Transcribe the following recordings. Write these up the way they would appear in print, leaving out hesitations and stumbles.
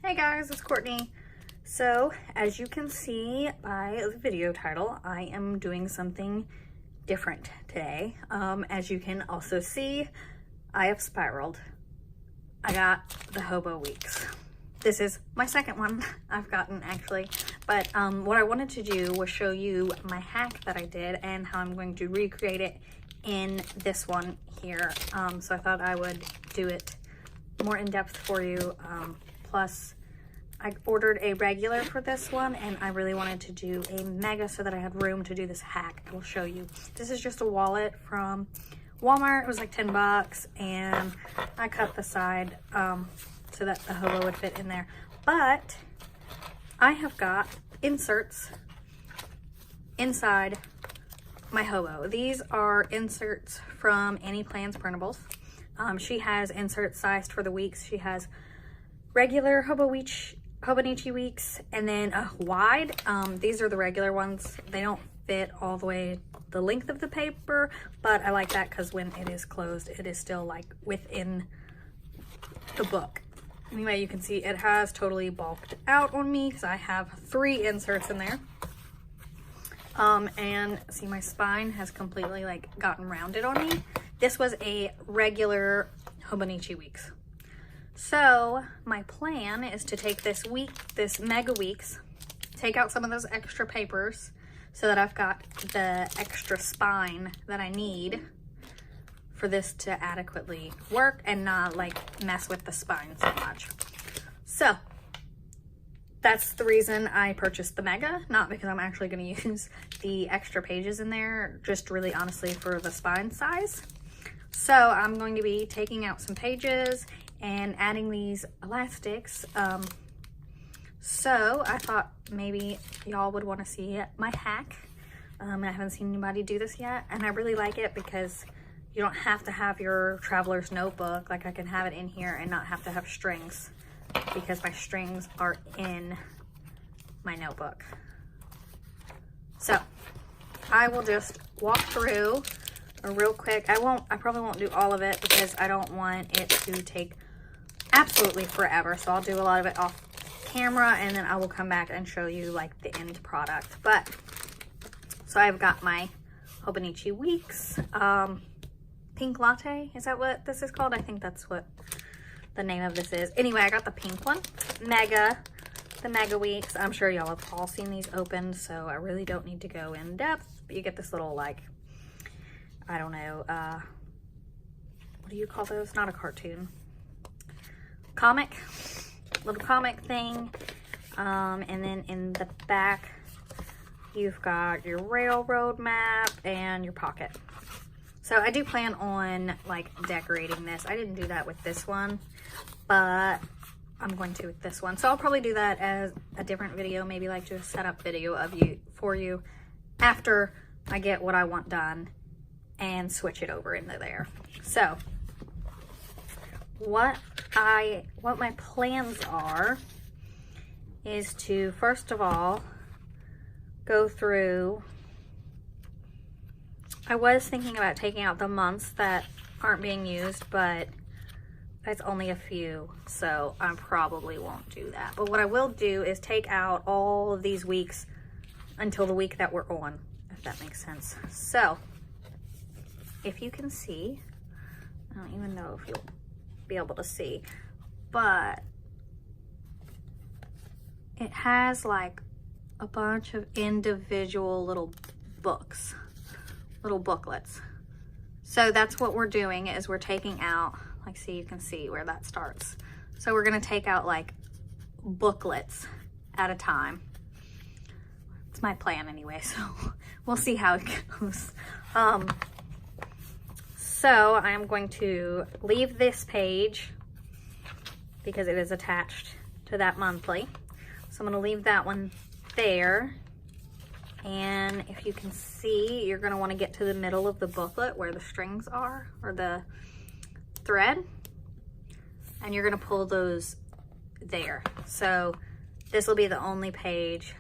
Hey guys, it's Courtney. So, as you can see by the video title, I am doing something different today. As you can also see, I have spiraled. I got the Hobo Weeks. This is my second one I've gotten actually, but what I wanted to do was show you my hack that I did and how I'm going to recreate it in this one here. So I thought I would do it more in depth for you. Plus, I ordered a regular for this one and I really wanted to do a mega so that I had room to do this hack. I will show you. This is just a wallet from Walmart. It was like 10 bucks and I cut the side so that the hobo would fit in there. But I have got inserts inside my hobo. These are inserts from AnniePlans printables. She has inserts sized for the weeks. She has regular Hobonichi weeks and then a wide. These are the regular ones. They don't fit all the way the length of the paper, but I like that because when it is closed, it is still like within the book. Anyway, you can see it has totally bulked out on me because I have 3 inserts in there. And see, my spine has completely like gotten rounded on me. This was a regular Hobonichi weeks. So my plan is to take this mega weeks, take out some of those extra papers so that I've got the extra spine that I need for this to adequately work and not like mess with the spine so much. So that's the reason I purchased the mega, not because I'm actually going to use the extra pages in there, just really honestly for the spine size. So I'm going to be taking out some pages and adding these elastics. So I thought maybe y'all would want to see my hack. I haven't seen anybody do this yet, and I really like it because you don't have to have your traveler's notebook. Like I can have it in here and not have to have strings because my strings are in my notebook. So I will just walk through real quick. I probably won't do all of it because I don't want it to take absolutely forever. So I'll do a lot of it off camera and then I will come back and show you like the end product. But so I've got my Hobonichi weeks, pink latte. Is that what this is called? I think that's what the name of this is. Anyway, I got the pink one, the mega weeks. I'm sure y'all have all seen these opened, so I really don't need to go in depth. But you get this little like, I don't know, what do you call those? Not a cartoon. Comic, little comic thing. And then in the back, you've got your railroad map and your pocket. So I do plan on like decorating this. I didn't do that with this one, but I'm going to with this one. So I'll probably do that as a different video, maybe like do a setup video for you after I get what I want done and switch it over into there. So what my plans are is to first of all go through. I was thinking about taking out the months that aren't being used, but it's only a few, so I probably won't do that. But what I will do is take out all of these weeks until the week that we're on, if that makes sense. So if you can see, I don't even know if you'll be able to see, but it has like a bunch of individual little books, little booklets. So that's what we're doing, is we're taking out, like, see, you can see where that starts. So we're gonna take out like booklets at a time. It's my plan anyway, so we'll see how it goes. So I'm going to leave this page because it is attached to that monthly. So I'm gonna leave that one there. And if you can see, you're gonna wanna get to the middle of the booklet where the strings are, or the thread. And you're gonna pull those there. So this will be the only page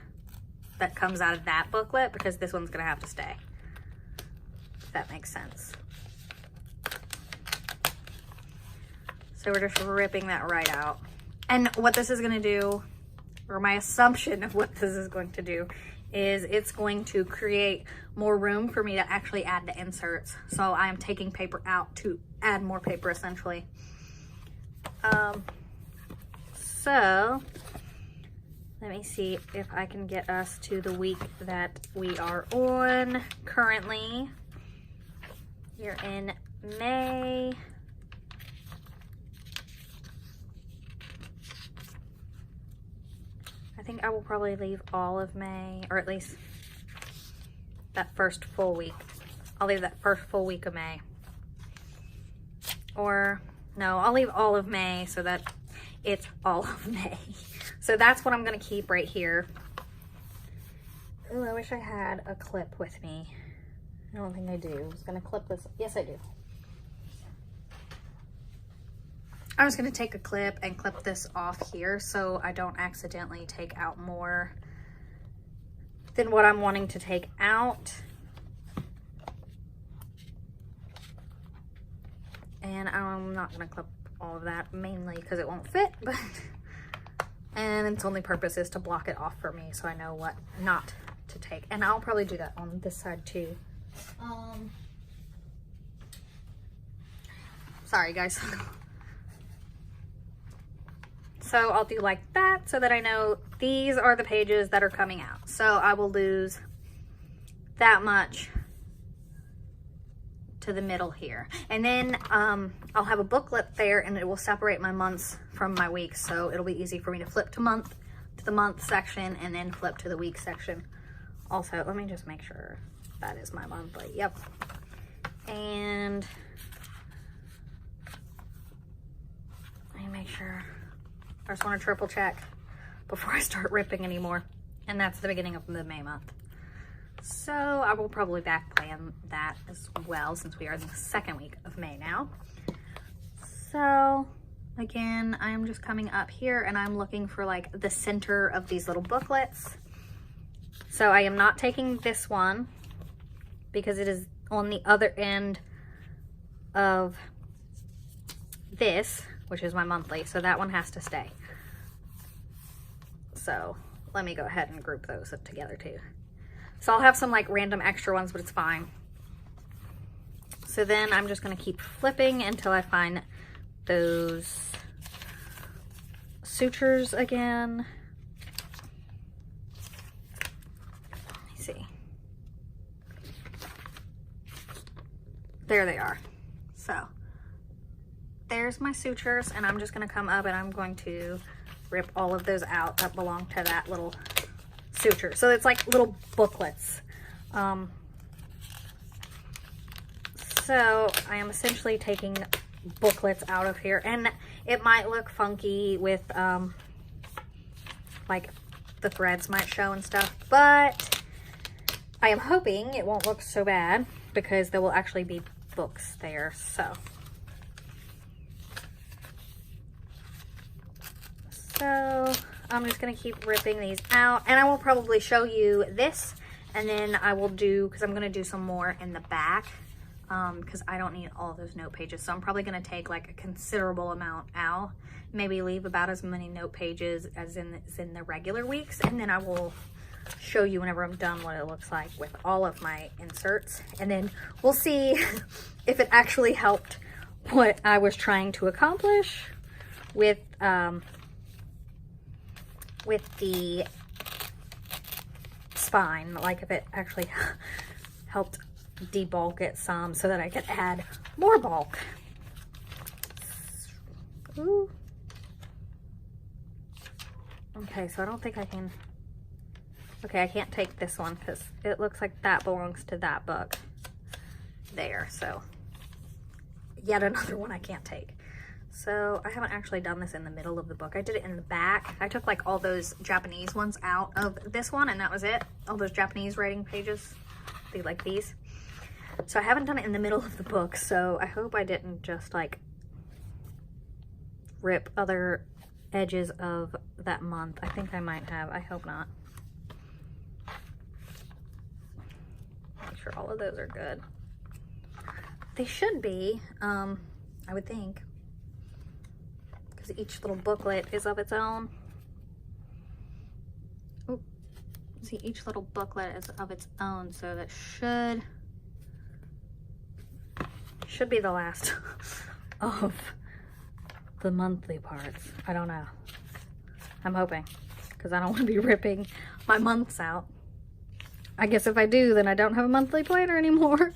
that comes out of that booklet because this one's gonna have to stay. If that makes sense. So we're just ripping that right out. And what this is going to do, or my assumption of what this is going to do, is it's going to create more room for me to actually add the inserts. So I am taking paper out to add more paper essentially. So let me see if I can get us to the week that we are on currently. We're in May. I think I will probably leave all of May, or at least that first full week. I'll leave that first full week of May. Or, no, I'll leave all of May so that it's all of May. So that's what I'm going to keep right here. Oh, I wish I had a clip with me. I don't think I do. I was going to clip this. Yes, I do. I was going to take a clip and clip this off here so I don't accidentally take out more than what I'm wanting to take out. And I'm not going to clip all of that, mainly because it won't fit, but and its only purpose is to block it off for me so I know what not to take. And I'll probably do that on this side too. Sorry guys. So I'll do like that so that I know these are the pages that are coming out. So I will lose that much to the middle here. And then I'll have a booklet there and it will separate my months from my weeks. So it'll be easy for me to flip to the month section and then flip to the week section. Also, let me just make sure that is my monthly. Yep. And let me make sure. I just want to triple check before I start ripping anymore. And that's the beginning of the May month. So I will probably back plan that as well since we are in the second week of May now. So again, I'm just coming up here and I'm looking for like the center of these little booklets. So I am not taking this one because it is on the other end of this, which is my monthly, so that one has to stay. So let me go ahead and group those together too. So I'll have some like random extra ones, but it's fine. So then I'm just gonna keep flipping until I find those sutures again. Let me see. There they are. So there's my sutures, and I'm just going to come up and I'm going to rip all of those out that belong to that little suture. So it's like little booklets. So I am essentially taking booklets out of here, and it might look funky with like the threads might show and stuff, but I am hoping it won't look so bad because there will actually be books there. So I'm just going to keep ripping these out, and I will probably show you this, and then I will do, because I'm going to do some more in the back, because I don't need all of those note pages. So I'm probably going to take like a considerable amount out, maybe leave about as many note pages as in the regular weeks, and then I will show you whenever I'm done what it looks like with all of my inserts, and then we'll see if it actually helped what I was trying to accomplish with the spine, like if it actually helped debulk it some so that I could add more bulk. Ooh. Okay, so I don't think I can, okay, I can't take this one because it looks like that belongs to that book there, so yet another one I can't take. So I haven't actually done this in the middle of the book. I did it in the back. I took like all those Japanese ones out of this one, and that was it. All those Japanese writing pages, they like these. So I haven't done it in the middle of the book, so I hope I didn't just like rip other edges of that month. I think I might have. I hope not. Make sure all of those are good. They should be, I would think. because each little booklet is of its own. Oop. See, each little booklet is of its own, so that should be the last of the monthly parts. I don't know. I'm hoping, because I don't want to be ripping my months out. I guess if I do, then I don't have a monthly planner anymore.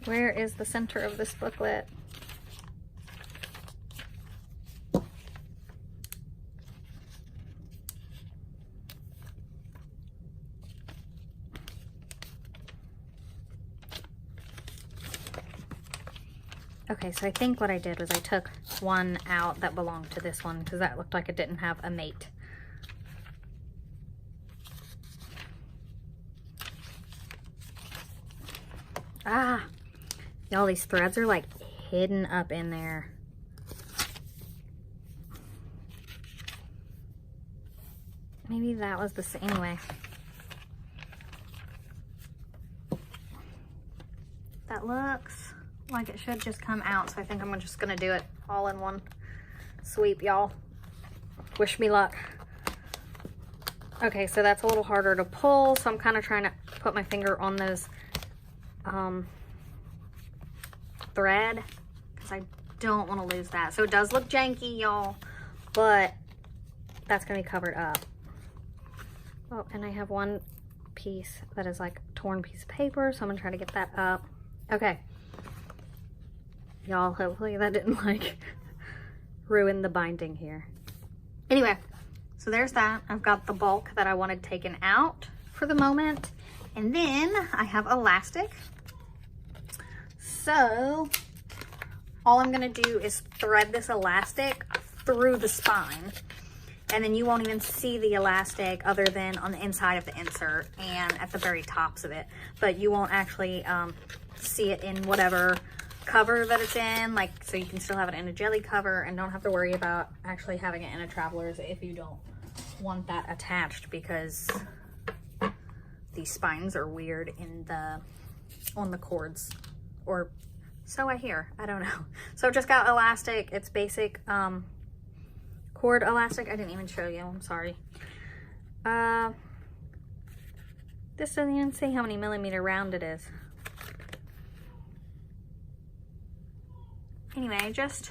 Where is the center of this booklet? Okay, so I think what I did was I took one out that belonged to this one because that looked like it didn't have a mate. Ah, y'all, these threads are like hidden up in there. Maybe that was the same. Anyway, that looks like it should just come out, so I think I'm just gonna do it all in one sweep, y'all. Wish me luck. Okay, so that's a little harder to pull, so I'm kind of trying to put my finger on those thread because I don't want to lose that. So it does look janky, y'all, but that's gonna be covered up. Oh, and I have one piece that is like a torn piece of paper, so I'm gonna try to get that up. Okay, y'all, hopefully that didn't like ruin the binding here. Anyway, so there's that. I've got the bulk that I wanted taken out for the moment, and then I have elastic. So all I'm gonna do is thread this elastic through the spine, and then you won't even see the elastic other than on the inside of the insert and at the very tops of it, but you won't actually see it in whatever cover that it's in, like, so you can still have it in a jelly cover and don't have to worry about actually having it in a traveler's if you don't want that attached, because these spines are weird in on the cords, or so I hear. I don't know. So I've just got elastic. It's basic cord elastic. I didn't even show you. I'm sorry. This doesn't even say how many millimeter round it is. Anyway, just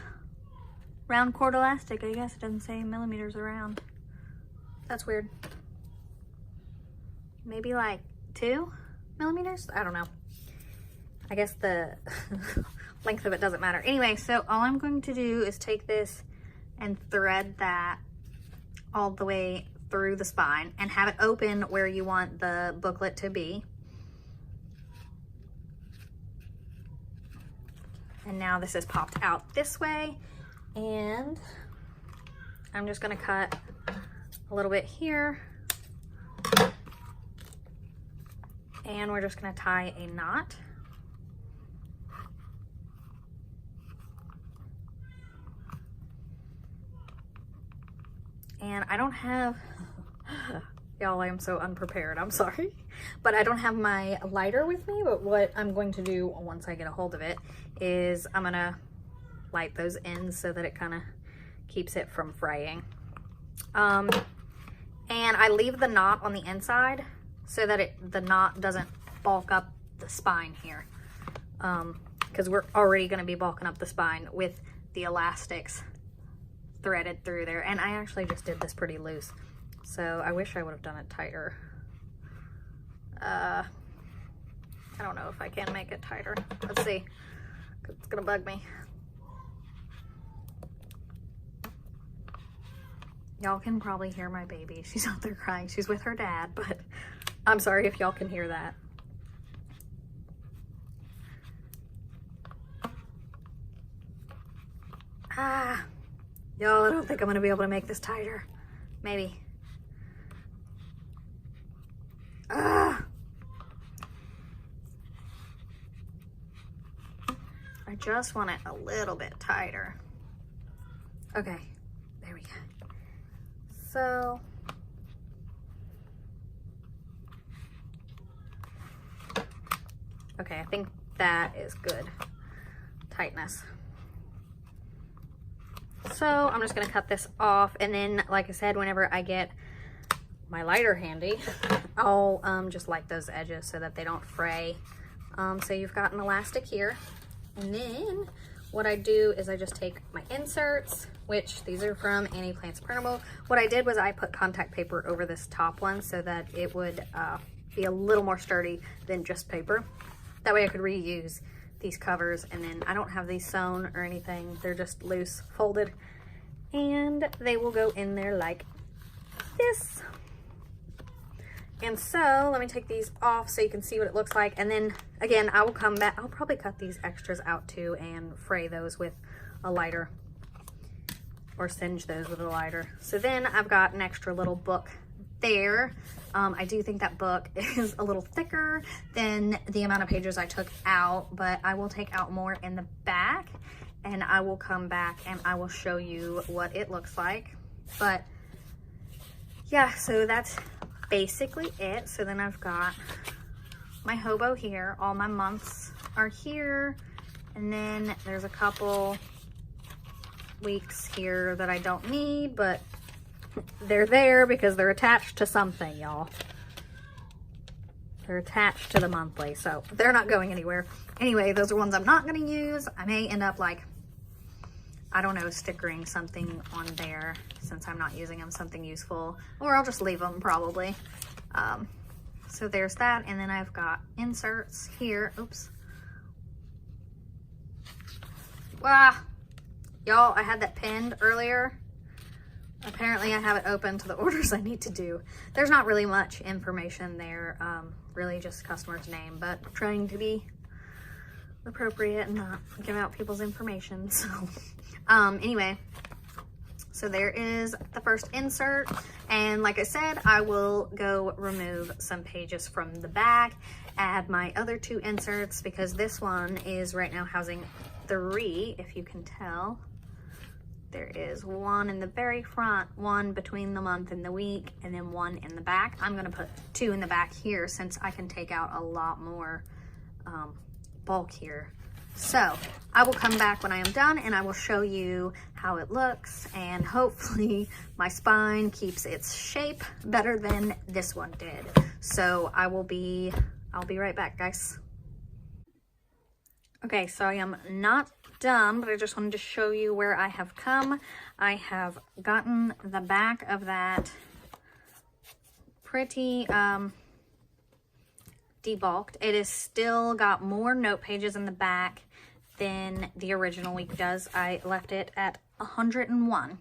round cord elastic. I guess it doesn't say millimeters around. That's weird. Maybe like 2 millimeters? I don't know. I guess the length of it doesn't matter. Anyway, so all I'm going to do is take this and thread that all the way through the spine and have it open where you want the booklet to be. And now this is popped out this way, and I'm just gonna cut a little bit here, and we're just gonna tie a knot. And I don't have, y'all, I am so unprepared, I'm sorry, but I don't have my lighter with me. But what I'm going to do once I get a hold of it is I'm gonna light those ends so that it kind of keeps it from fraying. And I leave the knot on the inside so that the knot doesn't bulk up the spine here, because we're already going to be bulking up the spine with the elastics threaded through there. And I actually just did this pretty loose, so I wish I would have done it tighter. I don't know if I can make it tighter. Let's see, 'cause it's gonna bug me. Y'all can probably hear my baby. She's out there crying. She's with her dad, but I'm sorry if y'all can hear that. Y'all, I don't think I'm gonna be able to make this tighter. Maybe. I just want it a little bit tighter. Okay, there we go. So, okay, I think that is good tightness. So I'm just gonna cut this off, and then like I said, whenever I get my lighter handy, I'll just light those edges so that they don't fray. So you've got an elastic here, and then what I do is I just take my inserts, which these are from AnniePlans printable. What I did was I put contact paper over this top one so that it would be a little more sturdy than just paper. That way I could reuse these covers, and then I don't have these sewn or anything. They're just loose folded, and they will go in there like this. And so let me take these off so you can see what it looks like, and then again I will come back. I'll probably cut these extras out too and fray those with a lighter, or singe those with a lighter. So then I've got an extra little book there. I do think that book is a little thicker than the amount of pages I took out, but I will take out more in the back, and I will come back and I will show you what it looks like. But yeah, so that's basically it. So then I've got my hobo here, all my months are here, and then there's a couple weeks here that I don't need, but they're there because they're attached to something, y'all. They're attached to the monthly, so they're not going anywhere. Anyway, those are ones I'm not going to use. I may end up, like, I don't know, stickering something on there since I'm not using them, something useful, or I'll just leave them probably. So there's that, and then I've got inserts here. Oops. Wow. Y'all, I had that pinned earlier. Apparently I have it open to the orders I need to do. There's not really much information there, really just customer's name, but trying to be appropriate and not give out people's information. So anyway, so there is the first insert, and like I said, I will go remove some pages from the back, add my other two inserts, because this one is right now housing 3, if you can tell. There is one in the very front, one between the month and the week, and then one in the back. I'm gonna put 2 in the back here since I can take out a lot more bulk here. So I will come back when I am done and I will show you how it looks, and hopefully my spine keeps its shape better than this one did. So I'll be right back, guys. Okay, so I am not done, but I just wanted to show you where I have come. I have gotten the back of that pretty debulked. It is still got more note pages in the back than the original week does. I left it at 101.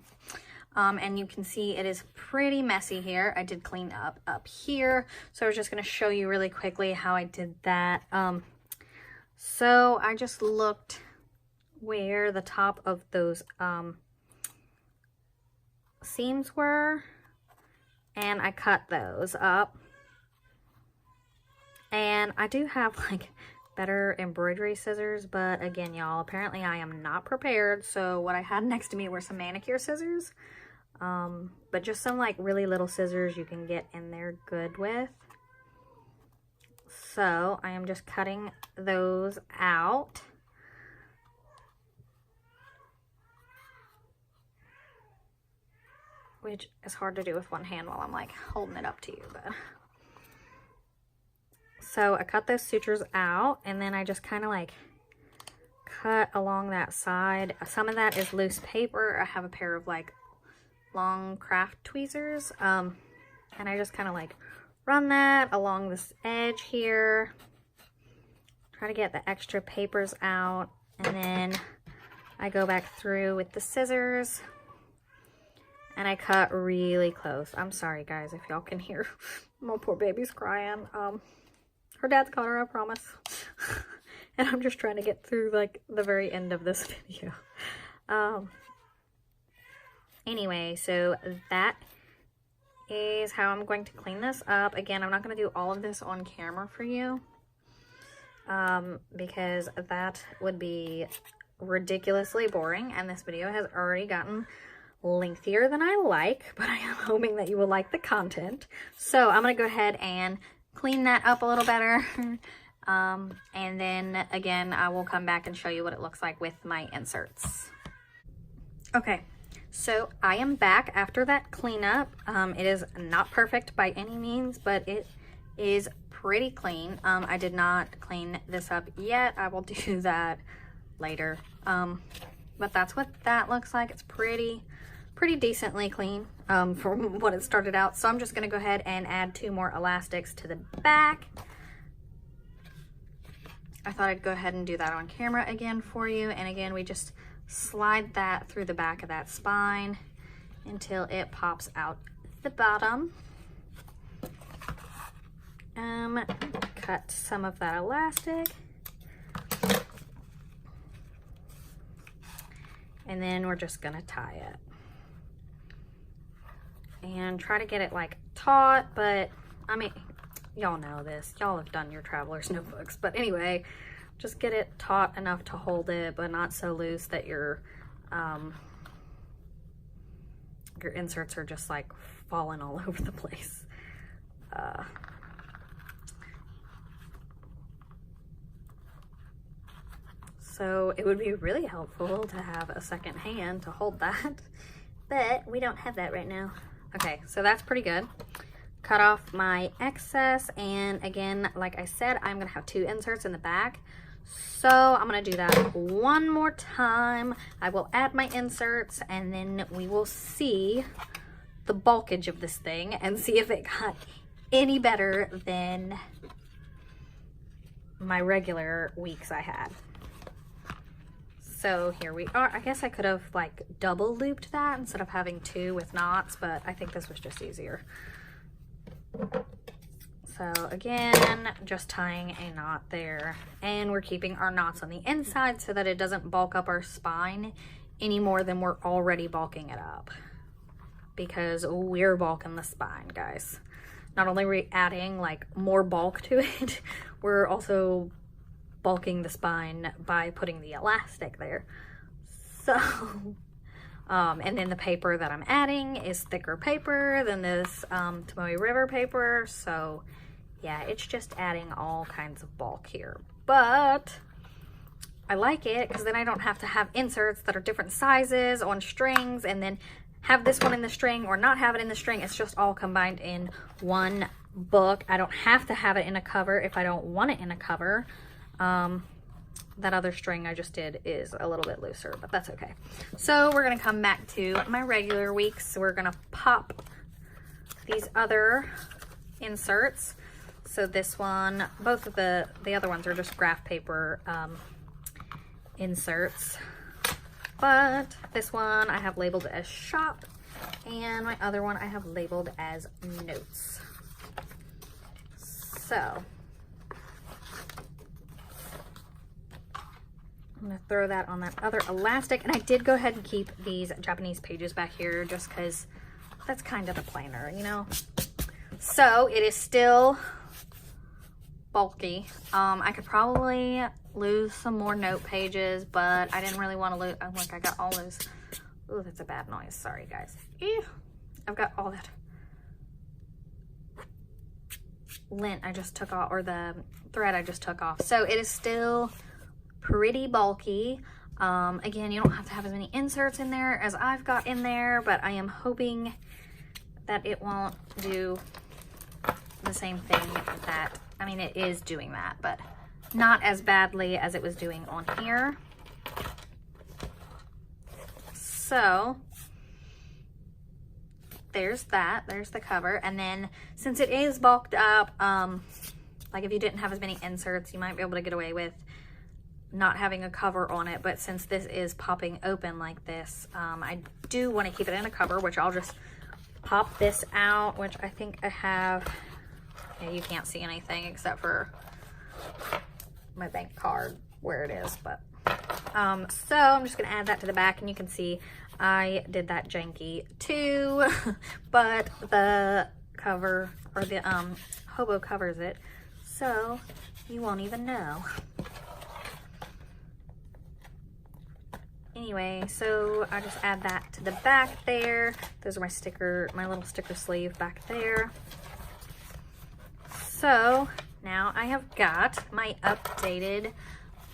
And you can see it is pretty messy here. I did clean up here. So I was just going to show you really quickly how I did that. So I just looked where the top of those seams were, and I cut those up. And I do have like better embroidery scissors, but again, y'all, apparently I am not prepared. So what I had next to me were some manicure scissors, but just some like really little scissors you can get in there good with. So I am just cutting those out. Which is hard to do with one hand while I'm like holding it up to you, but. So I cut those sutures out, and then I just kind of like cut along that side. Some of that is loose paper. I have a pair of like long craft tweezers, and I just kind of like run that along this edge here. Try to get the extra papers out, and then I go back through with the scissors, and I cut really close. I'm sorry, guys, if y'all can hear my poor baby's crying. Her dad's got her, I promise. And I'm just trying to get through like the very end of this video. Anyway, so that is how I'm going to clean this up. Again, I'm not going to do all of this on camera for you, because that would be ridiculously boring, and this video has already gotten lengthier than I like, but I am hoping that you will like the content. So I'm going to go ahead and clean that up a little better, and then again I will come back and show you what it looks like with my inserts. Okay, So I am back after that cleanup. It is not perfect by any means, but it is pretty clean. I did not clean this up yet. I will do that later. But that's what that looks like. It's pretty decently clean from what it started out. So I'm just gonna go ahead and add 2 more elastics to the back. I thought I'd go ahead and do that on camera again for you. And again, we just slide that through the back of that spine until it pops out the bottom. Cut some of that elastic. And then we're just gonna tie it. And try to get it like taut, but I mean, y'all know this. Y'all have done your traveler's notebooks. But anyway, just get it taut enough to hold it, but not so loose that your inserts are just like falling all over the place. So it would be really helpful to have a second hand to hold that, but we don't have that right now. Okay, so that's pretty good. Cut off my excess, and again, like I said, I'm gonna have 2 inserts in the back. So I'm gonna do that one more time. I will add my inserts, and then we will see the bulkage of this thing and see if it got any better than my regular weeks I had. So here we are. I guess I could have like double looped that instead of having 2 with knots, but I think this was just easier. So again, just tying a knot there, and we're keeping our knots on the inside so that it doesn't bulk up our spine any more than we're already bulking it up, because we're bulking the spine, guys. Not only are we adding like more bulk to it, we're also bulking the spine by putting the elastic there. So and then the paper that I'm adding is thicker paper than this Tomoe River paper. So yeah, it's just adding all kinds of bulk here. But I like it because then I don't have to have inserts that are different sizes on strings and then have this one in the string or not have it in the string. It's just all combined in one book. I don't have to have it in a cover if I don't want it in a cover. That other string I just did is a little bit looser, but that's okay. So we're gonna come back to my regular weeks. So we're gonna pop these other inserts. So this one, both of the other ones are just graph paper inserts, but this one I have labeled as shop, and my other one I have labeled as notes. So I'm gonna throw that on that other elastic, and I did go ahead and keep these Japanese pages back here just because that's kind of the planner, you know. So it is still bulky. I could probably lose some more note pages, but I didn't really want to lose. Look, I got all those. Oh, that's a bad noise. Sorry, guys. Ew. I've got all that lint I just took off, or the thread I just took off. So it is still pretty bulky. Again, you don't have to have as many inserts in there as I've got in there, but I am hoping that it won't do the same thing that, I mean, it is doing that, but not as badly as it was doing on here. So there's that, there's the cover. And then since it is bulked up, like if you didn't have as many inserts, you might be able to get away with not having a cover on it. But since this is popping open like this, I do want to keep it in a cover, which I'll just pop this out, which I think I have. Yeah, you can't see anything except for my bank card where it is, but so I'm just gonna add that to the back, and you can see I did that janky too, but the cover, or the hobo covers it, so you won't even know. Anyway, so I just add that to the back there. Those are my sticker, my little sticker sleeve back there. So now I have got my updated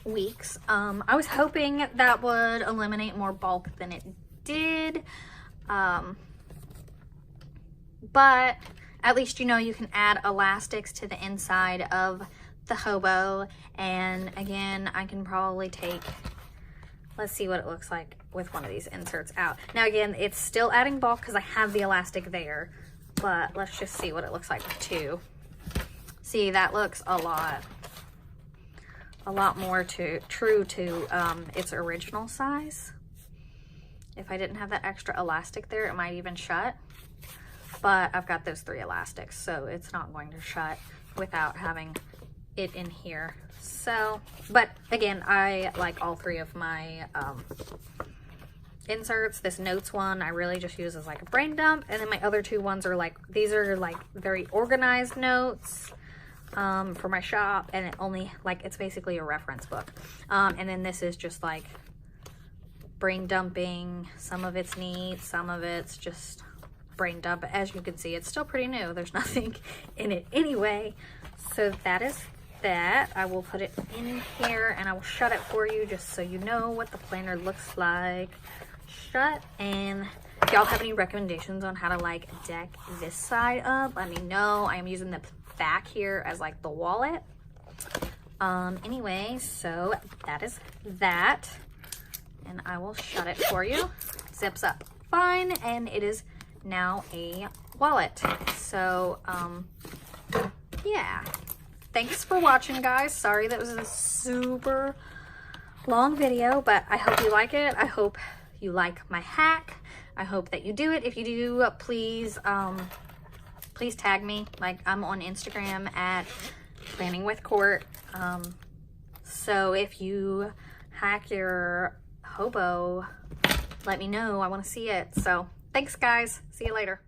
weeks. I was hoping that would eliminate more bulk than it did. But at least you know you can add elastics to the inside of the hobo. And again, I can probably take, let's see what it looks like with one of these inserts out. Now again, it's still adding bulk because I have the elastic there, but let's just see what it looks like with two. See, that looks a lot more true to its original size. If I didn't have that extra elastic there, it might even shut. But I've got those 3 elastics, so it's not going to shut without having it in here. So, but again, I like all 3 of my inserts. This notes one I really just use as like a brain dump, and then my other 2 ones are like, these are like very organized notes for my shop, and it only like, it's basically a reference book. And then this is just like brain dumping. Some of it's neat, some of it's just brain dump. As you can see, it's still pretty new. There's nothing in it anyway. So that is that. I will put it in here and I will shut it for you just so you know what the planner looks like. Shut. And if y'all have any recommendations on how to like deck this side up, let me know. I am using the back here as like the wallet. Anyway, so that is that. And I will shut it for you. Zips up fine, and it is now a wallet. So yeah, thanks for watching, guys. Sorry that was a super long video, but I hope you like it. I hope you like my hack. I hope that you do it. If you do, please please tag me. Like, I'm on Instagram at Planning with Court. So if you hack your hobo, let me know. I want to see it. So thanks, guys. See you later.